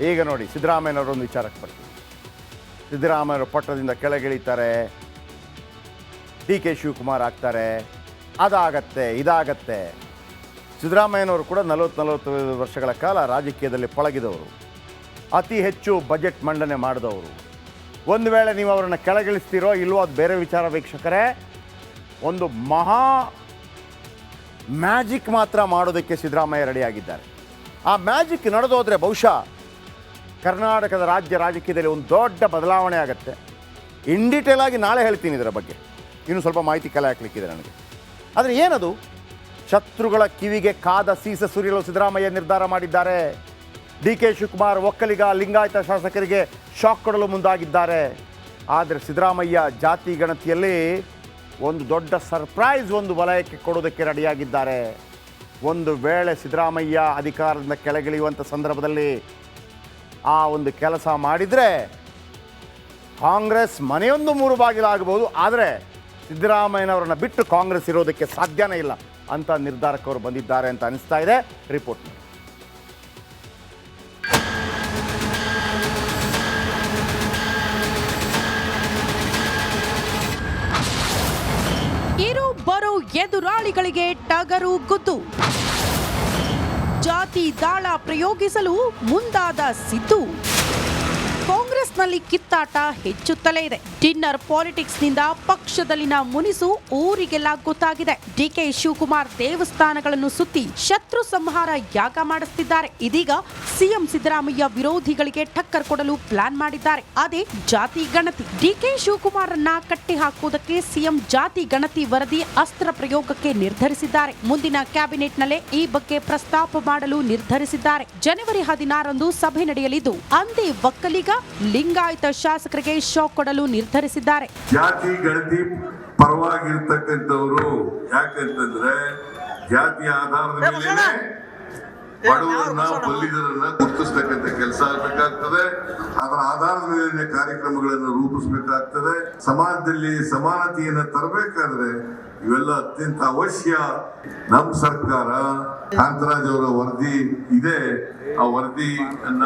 ಈಗ ನೋಡಿ ಸಿದ್ದರಾಮಯ್ಯನವರೊಂದು ವಿಚಾರಕ್ಕೆ ಬರ್ತೀವಿ. ಸಿದ್ದರಾಮಯ್ಯವರು ಪಟ್ಟದಿಂದ ಕೆಳಗಿಳಿತಾರೆ, ಡಿ ಕೆ ಶಿವಕುಮಾರ್ ಆಗ್ತಾರೆ, ಅದಾಗತ್ತೆ ಇದಾಗತ್ತೆ. ಸಿದ್ದರಾಮಯ್ಯನವರು ಕೂಡ 40 ವರ್ಷಗಳ ಕಾಲ ರಾಜಕೀಯದಲ್ಲಿ ಪಳಗಿದವರು, ಅತಿ ಹೆಚ್ಚು ಬಜೆಟ್ ಮಂಡನೆ ಮಾಡಿದವರು. ಒಂದು ವೇಳೆ ನೀವು ಅವರನ್ನು ಕೆಳಗಿಳಿಸ್ತೀರೋ ಇಲ್ವೋ ಅದು ಬೇರೆ ವಿಚಾರ ವೀಕ್ಷಕರೇ. ಒಂದು ಮಹಾ ಮ್ಯಾಜಿಕ್ ಮಾತ್ರ ಮಾಡೋದಕ್ಕೆ ಸಿದ್ದರಾಮಯ್ಯ ರೆಡಿಯಾಗಿದ್ದಾರೆ. ಆ ಮ್ಯಾಜಿಕ್ ನಡೆದೋದ್ರೆ ಬಹುಶಃ ಕರ್ನಾಟಕದ ರಾಜ್ಯ ರಾಜಕೀಯದಲ್ಲಿ ಒಂದು ದೊಡ್ಡ ಬದಲಾವಣೆ ಆಗುತ್ತೆ. ಇನ್ ಡೀಟೇಲ್ ಆಗಿ ನಾಳೆ ಹೇಳ್ತೀನಿ ಇದರ ಬಗ್ಗೆ, ಇನ್ನೂ ಸ್ವಲ್ಪ ಮಾಹಿತಿ ಕಲೆ ಹಾಕ್ಲಿಕ್ಕಿದೆ ನನಗೆ. ಆದರೆ ಏನದು? ಶತ್ರುಗಳ ಕಿವಿಗೆ ಕಾದ ಸೀಸ ಸುರಿಯಲು ಸಿದ್ದರಾಮಯ್ಯ ನಿರ್ಧಾರ ಮಾಡಿದ್ದಾರೆ. ಡಿ ಕೆ ಶಿವಕುಮಾರ್ ಒಕ್ಕಲಿಗ ಲಿಂಗಾಯತ ಶಾಸಕರಿಗೆ ಶಾಕ್ ಕೊಡಲು ಮುಂದಾಗಿದ್ದಾರೆ. ಆದರೆ ಸಿದ್ದರಾಮಯ್ಯ ಜಾತಿ ಗಣತಿಯಲ್ಲಿ ಒಂದು ದೊಡ್ಡ ಸರ್ಪ್ರೈಸ್ ಒಂದು ವಲಯಕ್ಕೆ ಕೊಡೋದಕ್ಕೆ ರೆಡಿಯಾಗಿದ್ದಾರೆ. ಒಂದು ವೇಳೆ ಸಿದ್ದರಾಮಯ್ಯ ಅಧಿಕಾರದಿಂದ ಕೆಳಗಿಳಿಯುವಂಥ ಸಂದರ್ಭದಲ್ಲಿ ಆ ಒಂದು ಕೆಲಸ ಮಾಡಿದರೆ ಕಾಂಗ್ರೆಸ್ ಮನೆಯೊಂದು 3 ಬಾಗಿಲಾಗಬಹುದು. ಆದರೆ ಸಿದ್ದರಾಮಯ್ಯನವರನ್ನು ಬಿಟ್ಟು ಕಾಂಗ್ರೆಸ್ ಇರೋದಕ್ಕೆ ಸಾಧ್ಯನೇ ಇಲ್ಲ ಅಂತ ನಿರ್ಧಾರಕ್ಕೆ ಅವರು ಬಂದಿದ್ದಾರೆ ಅಂತ ಅನಿಸ್ತಾ ಇದೆ. ರಿಪೋರ್ಟ್ ಮಾಡಿ. ಇರು ಬರೋ ಎದುರಾಳಿಗಳಿಗೆ ಟಗರು ಗುದ್ದು, ಜಾತಿ ದಾಳ ಪ್ರಯೋಗಿಸಲು ಮುಂದಾದ ಸಿದ್ದು. ಕಾಂಗ್ರೆಸ್ನಲ್ಲಿ ಕಿತ್ತಾಟ ಹೆಚ್ಚುತ್ತಲೇ ಇದೆ. ಡಿನ್ನರ್ ಪಾಲಿಟಿಕ್ಸ್ನಿಂದ ಪಕ್ಷದಲ್ಲಿನ ಮುನಿಸು ಊರಿಗೆಲ್ಲ ಗೊತ್ತಾಗಿದೆ. ಡಿಕೆ ಶಿವಕುಮಾರ್ ದೇವಸ್ಥಾನಗಳನ್ನು ಸುತ್ತಿ ಶತ್ರು ಸಂಹಾರ ಯಾಗ ಮಾಡಿಸುತ್ತಿದ್ದಾರೆ. ಇದೀಗ ಸಿಎಂ ಸಿದ್ದರಾಮಯ್ಯ ವಿರೋಧಿಗಳಿಗೆ ಟಕ್ಕರ್ ಕೊಡಲು ಪ್ಲಾನ್ ಮಾಡಿದ್ದಾರೆ. ಅದೇ ಜಾತಿ ಗಣತಿ. ಡಿಕೆ ಶಿವಕುಮಾರನ್ನ ಕಟ್ಟಿ ಹಾಕುವುದಕ್ಕೆ ಸಿಎಂ ಜಾತಿ ಗಣತಿ ವರದಿ ಅಸ್ತ್ರ ಪ್ರಯೋಗಕ್ಕೆ ನಿರ್ಧರಿಸಿದ್ದಾರೆ. ಮುಂದಿನ ಕ್ಯಾಬಿನೆಟ್ನಲ್ಲೇ ಈ ಬಗ್ಗೆ ಪ್ರಸ್ತಾಪ ಮಾಡಲು ನಿರ್ಧರಿಸಿದ್ದಾರೆ. ಜನವರಿ 16ರಂದು ಸಭೆ ನಡೆಯಲಿದ್ದು ಅಂದೇ ಒಕ್ಕಲಿಗ ಲಿಂಗಾಯತ ಶಾಸಕರಿಗೆ ಶಾಕ್ ಕೊಡಲು ನಿರ್ಧರಿಸಿದ್ದಾರೆ. ಜಾತಿ ಗಣತಿ ಪರವಾಗಿರ್ತಕ್ಕಂಥವರು ಯಾಕಂತಂದ್ರೆ ಜಾತಿಯ ಆಧಾರದ ಮೇಲೆ ಬಡವರನ್ನ ಬಲ್ಲಿದರನ್ನ ಗುರುತಿಸ್ತಕ್ಕಂಥ ಕೆಲಸ ಆಗಬೇಕಾಗ್ತದೆ. ಅದರ ಆಧಾರದ ಮೇಲೆ ಕಾರ್ಯಕ್ರಮಗಳನ್ನು ರೂಪಿಸಬೇಕಾಗ್ತದೆ. ಸಮಾಜದಲ್ಲಿ ಸಮಾನತೆಯನ್ನು ತರಬೇಕಾದ್ರೆ ಇವೆಲ್ಲ ಅತ್ಯಂತ ಅವಶ್ಯ. ನಮ್ಮ ಸರ್ಕಾರ ಕಾಂತರಾಜ್ ಅವರ ವರದಿ ಇದೆ, ಆ ವರದಿಯನ್ನ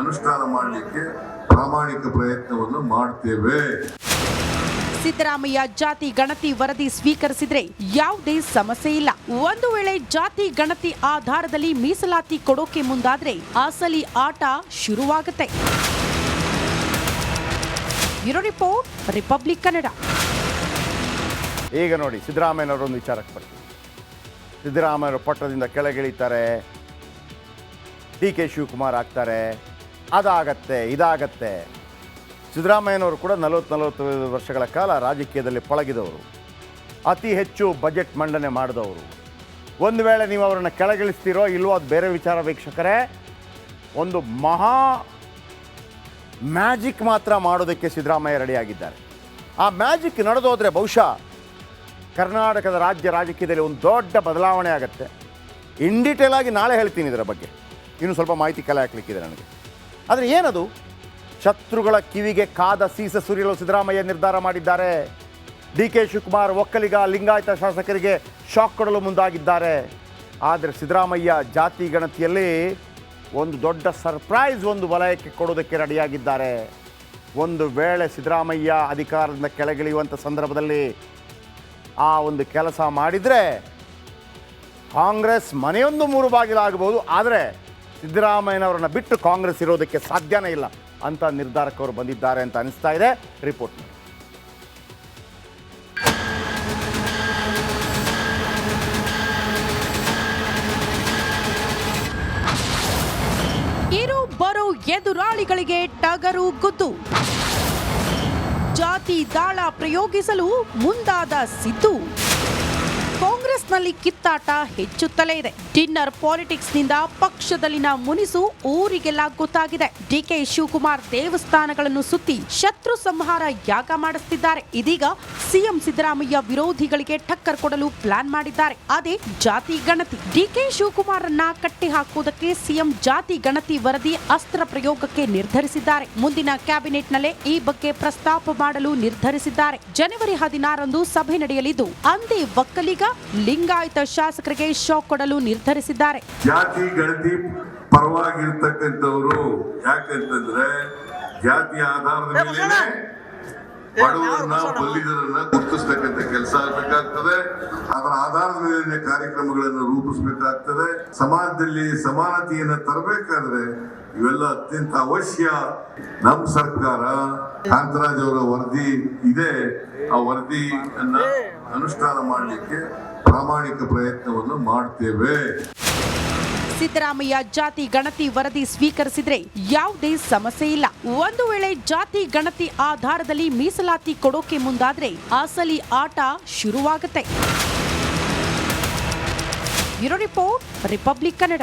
ಅನುಷ್ಠಾನ ಮಾಡಲಿಕ್ಕೆ ಪ್ರಾಮಾಣಿಕ ಪ್ರಯತ್ನವನ್ನು ಮಾಡ್ತೇವೆ. ಸಿದ್ದರಾಮಯ್ಯ ಜಾತಿ ಗಣತಿ ವರದಿ ಸ್ವೀಕರಿಸಿದ್ರೆ ಯಾವುದೇ ಸಮಸ್ಯೆ ಇಲ್ಲ. ಒಂದು ವೇಳೆ ಜಾತಿ ಗಣತಿ ಆಧಾರದಲ್ಲಿ ಮೀಸಲಾತಿ ಕೊಡೋಕೆ ಮುಂದಾದ್ರೆ ಅಸಲಿ ಆಟ ಶುರುವಾಗುತ್ತೆ. Bureau report, republic Kannada. ಈಗ ನೋಡಿ ಸಿದ್ದರಾಮಯ್ಯನವರೊಂದು ವಿಚಾರಕ್ಕೆ ಬರ್ತೀವಿ. ಸಿದ್ದರಾಮಯ್ಯವರು ಪಟ್ಟದಿಂದ ಕೆಳಗಿಳಿತಾರೆ, ಡಿ ಕೆ ಶಿವಕುಮಾರ್ ಆಗ್ತಾರೆ, ಅದಾಗತ್ತೆ ಇದಾಗತ್ತೆ. ಸಿದ್ದರಾಮಯ್ಯನವರು ಕೂಡ 40 ವರ್ಷಗಳ ಕಾಲ ರಾಜಕೀಯದಲ್ಲಿ ಪಳಗಿದವರು, ಅತಿ ಹೆಚ್ಚು ಬಜೆಟ್ ಮಂಡನೆ ಮಾಡಿದವರು. ಒಂದು ವೇಳೆ ನೀವು ಅವರನ್ನು ಕೆಳಗಿಳಿಸ್ತೀರೋ ಇಲ್ವೋ ಅದು ಬೇರೆ ವಿಚಾರ ವೀಕ್ಷಕರೇ. ಒಂದು ಮಹಾ ಮ್ಯಾಜಿಕ್ ಮಾತ್ರ ಮಾಡೋದಕ್ಕೆ ಸಿದ್ದರಾಮಯ್ಯ ರೆಡಿಯಾಗಿದ್ದಾರೆ. ಆ ಮ್ಯಾಜಿಕ್ ನಡೆದೋದ್ರೆ ಬಹುಶಃ ಕರ್ನಾಟಕದ ರಾಜ್ಯ ರಾಜಕೀಯದಲ್ಲಿ ಒಂದು ದೊಡ್ಡ ಬದಲಾವಣೆ ಆಗುತ್ತೆ. ಇನ್ ಡೀಟೇಲ್ ಆಗಿ ನಾಳೆ ಹೇಳ್ತೀನಿ ಇದರ ಬಗ್ಗೆ, ಇನ್ನೂ ಸ್ವಲ್ಪ ಮಾಹಿತಿ ಕಲೆ ಹಾಕ್ಲಿಕ್ಕಿದೆ ನನಗೆ. ಆದರೆ ಏನದು? ಶತ್ರುಗಳ ಕಿವಿಗೆ ಕಾದ ಸೀಸ ಸುರಿಯಲು ಸಿದ್ದರಾಮಯ್ಯ ನಿರ್ಧಾರ ಮಾಡಿದ್ದಾರೆ. ಡಿ ಕೆ ಶಿವಕುಮಾರ್ ಒಕ್ಕಲಿಗ ಲಿಂಗಾಯತ ಶಾಸಕರಿಗೆ ಶಾಕ್ ಕೊಡಲು ಮುಂದಾಗಿದ್ದಾರೆ. ಆದರೆ ಸಿದ್ದರಾಮಯ್ಯ ಜಾತಿ ಗಣತಿಯಲ್ಲಿ ಒಂದು ದೊಡ್ಡ ಸರ್ಪ್ರೈಸ್ ಒಂದು ವಲಯಕ್ಕೆ ಕೊಡೋದಕ್ಕೆ ರೆಡಿಯಾಗಿದ್ದಾರೆ. ಒಂದು ವೇಳೆ ಸಿದ್ದರಾಮಯ್ಯ ಅಧಿಕಾರದಿಂದ ಕೆಳಗಿಳಿಯುವಂಥ ಸಂದರ್ಭದಲ್ಲಿ ಆ ಒಂದು ಕೆಲಸ ಮಾಡಿದರೆ ಕಾಂಗ್ರೆಸ್ ಮನೆಯೊಂದು 3 ಬಾಗಿಲಾಗಬಹುದು. ಆದರೆ ಸಿದ್ದರಾಮಯ್ಯನವರನ್ನು ಬಿಟ್ಟು ಕಾಂಗ್ರೆಸ್ ಇರೋದಕ್ಕೆ ಸಾಧ್ಯನೇ ಇಲ್ಲ ಅಂತ ನಿರ್ಧಾರಕ್ಕೆ ಅವರು ಬಂದಿದ್ದಾರೆ ಅಂತ ಅನಿಸ್ತಾ ಇದೆ. ರಿಪೋರ್ಟ್ ಮಾಡಿ. ಇರು ಬರೋ ಎದುರಾಳಿಗಳಿಗೆ ಟಗರು ಗುದ್ದು, ಜಾತಿ ದಾಳ ಪ್ರಯೋಗಿಸಲು ಮುಂದಾದ ಸಿದ್ದು. ಕಾಂಗ್ರೆಸ್ನಲ್ಲಿ ಕಿತ್ತಾಟ ಹೆಚ್ಚುತ್ತಲೇ ಇದೆ. ಡಿನ್ನರ್ ಪಾಲಿಟಿಕ್ಸ್ನಿಂದ ಪಕ್ಷದಲ್ಲಿನ ಮುನಿಸು ಊರಿಗೆಲ್ಲ ಗೊತ್ತಾಗಿದೆ. ಡಿಕೆ ಶಿವಕುಮಾರ್ ದೇವಸ್ಥಾನಗಳನ್ನು ಸುತ್ತಿ ಶತ್ರು ಸಂಹಾರ ಯಾಗ ಮಾಡಿಸುತ್ತಿದ್ದಾರೆ. ಇದೀಗ ಸಿಎಂ ಸಿದ್ದರಾಮಯ್ಯ ವಿರೋಧಿಗಳಿಗೆ ಟಕ್ಕರ್ ಕೊಡಲು ಪ್ಲಾನ್ ಮಾಡಿದ್ದಾರೆ. ಅದೇ ಜಾತಿ ಗಣತಿ. ಡಿಕೆ ಶಿವಕುಮಾರನ್ನ ಕಟ್ಟಿ ಹಾಕುವುದಕ್ಕೆ ಸಿಎಂ ಜಾತಿ ಗಣತಿ ವರದಿ ಅಸ್ತ್ರ ಪ್ರಯೋಗಕ್ಕೆ ನಿರ್ಧರಿಸಿದ್ದಾರೆ. ಮುಂದಿನ ಕ್ಯಾಬಿನೆಟ್ನಲ್ಲೇ ಈ ಬಗ್ಗೆ ಪ್ರಸ್ತಾಪ ಮಾಡಲು ನಿರ್ಧರಿಸಿದ್ದಾರೆ. ಜನವರಿ 16ರಂದು ಸಭೆ ನಡೆಯಲಿದ್ದು ಅಂದೇ ಒಕ್ಕಲಿಗ ಲಿಂಗಾಯತ ಶಾಸಕರಿಗೆ ಶಾಕ್ ಕೊಡಲು ನಿರ್ಧರಿಸಿದ್ದಾರೆ. ಜಾತಿ ಗಣತಿ ಪರವಾಗಿರ್ತಕ್ಕಂಥವ್ರು ಯಾಕಂತಂದ್ರೆ ಜಾತಿಯ ಆಧಾರದ ಮೇಲೆ ಬಡವರನ್ನ ಬಲ್ಲಿದರನ್ನ ಗುರುತಿಸ್ತಕ್ಕಂಥ ಕೆಲಸ ಆಗಬೇಕಾಗ್ತದೆ. ಅದರ ಆಧಾರದ ಮೇಲೆ ಕಾರ್ಯಕ್ರಮಗಳನ್ನು ರೂಪಿಸಬೇಕಾಗ್ತದೆ. ಸಮಾಜದಲ್ಲಿ ಸಮಾನತೆಯನ್ನು ತರಬೇಕಾದ್ರೆ ಇವೆಲ್ಲ ಅತ್ಯಂತ ಅವಶ್ಯ. ನಮ್ಮ ಸರ್ಕಾರ ಕಾಂತರಾಜ್ ಅವರ ವರದಿ ಇದೆ, ಆ ವರದಿಯನ್ನ ಅನುಷ್ಠಾನ ಮಾಡಲಿಕ್ಕೆ ಪ್ರಾಮಾಣಿಕ ಪ್ರಯತ್ನವನ್ನು ಮಾಡ್ತೇವೆ. ಸಿದ್ದರಾಮಯ್ಯ ಜಾತಿ ಗಣತಿ ವರದಿ ಸ್ವೀಕರಿಸಿದ್ರೆ ಯಾವುದೇ ಸಮಸ್ಯೆ ಇಲ್ಲ. ಒಂದು ವೇಳೆ ಜಾತಿ ಗಣತಿ ಆಧಾರದಲ್ಲಿ ಮೀಸಲಾತಿ ಕೊಡೋಕೆ ಮುಂದಾದ್ರೆ ಅಸಲಿ ಆಟ ಶುರುವಾಗುತ್ತೆ. Bureau report, republic Kannada.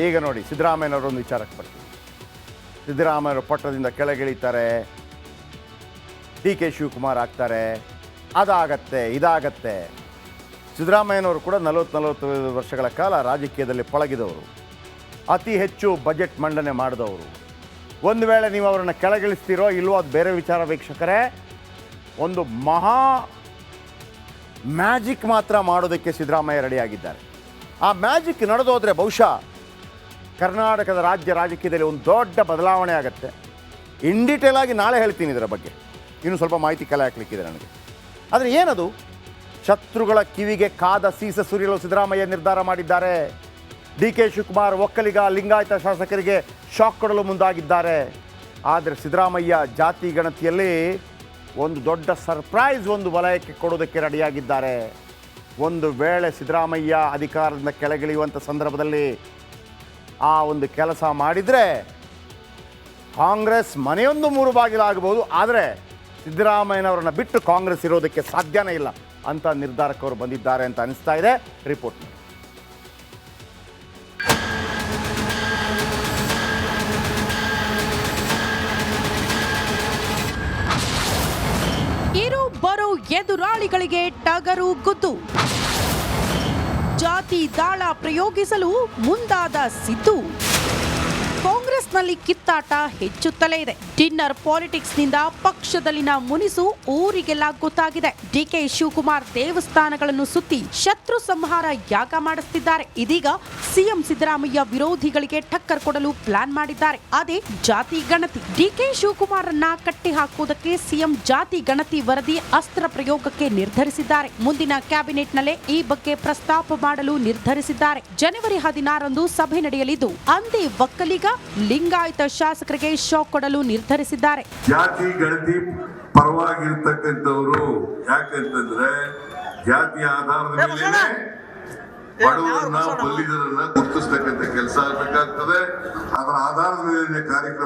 ಈಗ ನೋಡಿ, ಸಿದ್ದರಾಮಯ್ಯನವರೊಂದು ವಿಚಾರಕ್ಕೆ ಬರ್ತೀವಿ. ಸಿದ್ದರಾಮಯ್ಯವರು ಪಟ್ಟದಿಂದ ಕೆಳಗಿಳಿತಾರೆ, ಡಿ.ಕೆ. ಶಿವಕುಮಾರ್ ಆಗ್ತಾರೆ, ಅದಾಗತ್ತೆ ಇದಾಗತ್ತೆ. ಸಿದ್ದರಾಮಯ್ಯನವರು ಕೂಡ 40-45 ವರ್ಷಗಳ ಕಾಲ ರಾಜಕೀಯದಲ್ಲಿ ಪಳಗಿದವರು, ಅತಿ ಹೆಚ್ಚು ಬಜೆಟ್ ಮಂಡನೆ ಮಾಡಿದವರು. ಒಂದು ವೇಳೆ ನೀವು ಅವರನ್ನು ಕೆಳಗಿಳಿಸ್ತೀರೋ ಇಲ್ವೋ ಅದು ಬೇರೆ ವಿಚಾರ ವೀಕ್ಷಕರೇ. ಒಂದು ಮಹಾ ಮ್ಯಾಜಿಕ್ ಮಾತ್ರ ಮಾಡೋದಕ್ಕೆ ಸಿದ್ದರಾಮಯ್ಯ ರೆಡಿಯಾಗಿದ್ದಾರೆ. ಆ ಮ್ಯಾಜಿಕ್ ನಡೆದೋದ್ರೆ ಬಹುಶಃ ಕರ್ನಾಟಕದ ರಾಜಕೀಯದಲ್ಲಿ ಒಂದು ದೊಡ್ಡ ಬದಲಾವಣೆ ಆಗುತ್ತೆ. ಇನ್ ಡೀಟೇಲ್ ಆಗಿ ನಾಳೆ ಹೇಳ್ತೀನಿ ಇದರ ಬಗ್ಗೆ, ಇನ್ನೂ ಸ್ವಲ್ಪ ಮಾಹಿತಿ ಕಲೆ ಹಾಕ್ಲಿಕ್ಕಿದೆ ನನಗೆ. ಆದರೆ ಏನದು? ಶತ್ರುಗಳ ಕಿವಿಗೆ ಕಾದ ಸೀಸ ಸುರಿಯಲು ಸಿದ್ದರಾಮಯ್ಯ ನಿರ್ಧಾರ ಮಾಡಿದ್ದಾರೆ. ಡಿ.ಕೆ. ಶಿವಕುಮಾರ್ ಒಕ್ಕಲಿಗ ಲಿಂಗಾಯತ ಶಾಸಕರಿಗೆ ಶಾಕ್ ಕೊಡಲು ಮುಂದಾಗಿದ್ದಾರೆ. ಆದರೆ ಸಿದ್ದರಾಮಯ್ಯ ಜಾತಿ ಗಣತಿಯಲ್ಲಿ ಒಂದು ದೊಡ್ಡ ಸರ್ಪ್ರೈಸ್ ಒಂದು ವಲಯಕ್ಕೆ ಕೊಡೋದಕ್ಕೆ ರೆಡಿಯಾಗಿದ್ದಾರೆ. ಒಂದು ವೇಳೆ ಸಿದ್ದರಾಮಯ್ಯ ಅಧಿಕಾರದಿಂದ ಕೆಳಗಿಳಿಯುವಂಥ ಸಂದರ್ಭದಲ್ಲಿ ಆ ಒಂದು ಕೆಲಸ ಮಾಡಿದರೆ ಕಾಂಗ್ರೆಸ್ ಮನೆಯೊಂದು ಮೂರು ಬಾಗಿಲಾಗಬಹುದು. ಆದರೆ ಸಿದ್ದರಾಮಯ್ಯನವರನ್ನು ಬಿಟ್ಟು ಕಾಂಗ್ರೆಸ್ ಇರೋದಕ್ಕೆ ಸಾಧ್ಯನೇ ಇಲ್ಲ ಅಂತ ನಿರ್ಧಾರಕ್ಕೆ ಅವರು ಬಂದಿದ್ದಾರೆ ಅಂತ ಅನಿಸ್ತಾ ಇದೆ. ರಿಪೋರ್ಟ್ ಮಾಡಿ. ಇರು ಬರೋ ಎದುರಾಳಿಗಳಿಗೆ ಟಗರು ಗುದ್ದು, ಜಾತಿ ದಾಳ ಪ್ರಯೋಗಿಸಲು ಮುಂದಾದ ಸಿದ್ದು. ಕಾಂಗ್ರೆಸ್ನಲ್ಲಿ ಕಿತ್ತಾಟ ಹೆಚ್ಚುತ್ತಲೇ ಇದೆ. ಡಿನ್ನರ್ ಪಾಲಿಟಿಕ್ಸ್ನಿಂದ ಪಕ್ಷದಲ್ಲಿನ ಮುನಿಸು ಊರಿಗೆಲ್ಲ ಗೊತ್ತಾಗಿದೆ. ಡಿ.ಕೆ. ಶಿವಕುಮಾರ್ ದೇವಸ್ಥಾನಗಳನ್ನು ಸುತ್ತಿ ಶತ್ರು ಸಂಹಾರ ಯಾಗ ಮಾಡಿಸುತ್ತಿದ್ದಾರೆ. ಇದೀಗ ಸಿಎಂ ಸಿದ್ದರಾಮಯ್ಯ ವಿರೋಧಿಗಳಿಗೆ ಟಕ್ಕರ್ ಕೊಡಲು ಪ್ಲಾನ್ ಮಾಡಿದ್ದಾರೆ. ಅದೇ ಜಾತಿ ಗಣತಿ. ಡಿ.ಕೆ. ಶಿವಕುಮಾರನ್ನ ಕಟ್ಟಿ ಹಾಕುವುದಕ್ಕೆ ಸಿಎಂ ಜಾತಿ ಗಣತಿ ವರದಿ ಅಸ್ತ್ರ ಪ್ರಯೋಗಕ್ಕೆ ನಿರ್ಧರಿಸಿದ್ದಾರೆ. ಮುಂದಿನ ಕ್ಯಾಬಿನೆಟ್ನಲ್ಲೇ ಈ ಬಗ್ಗೆ ಪ್ರಸ್ತಾಪ ಮಾಡಲು ನಿರ್ಧರಿಸಿದ್ದಾರೆ. ಜನವರಿ 16ರಂದು ಸಭೆ ನಡೆಯಲಿದ್ದು ಅಂದೇ ಒಕ್ಕಲಿಗ ಲಿಂಗಾಯತ ಶಾಸಕರಿಗೆ ಶಾಕ್ ಕೊಡಲು ನಿರ್ಧರಿಸಿದ್ದಾರೆ. ಜಾತಿ ಗಣತಿ ಪರವಾಗಿರ್ತಕ್ಕಂಥವ್ರು ಯಾಕಂತಂದ್ರೆ ಜಾತಿಯ ಆಧಾರದ ಮೇಲೆ ಬಡವರನ್ನ ಬಲ್ಲಿದರನ್ನ ಗುರುತಿಸ್ತಕ್ಕಂಥ ಕೆಲಸ ಆಗಬೇಕಾಗ್ತದೆ. ಅದರ ಆಧಾರದ ಮೇಲೆ ಕಾರ್ಯಕ್ರಮ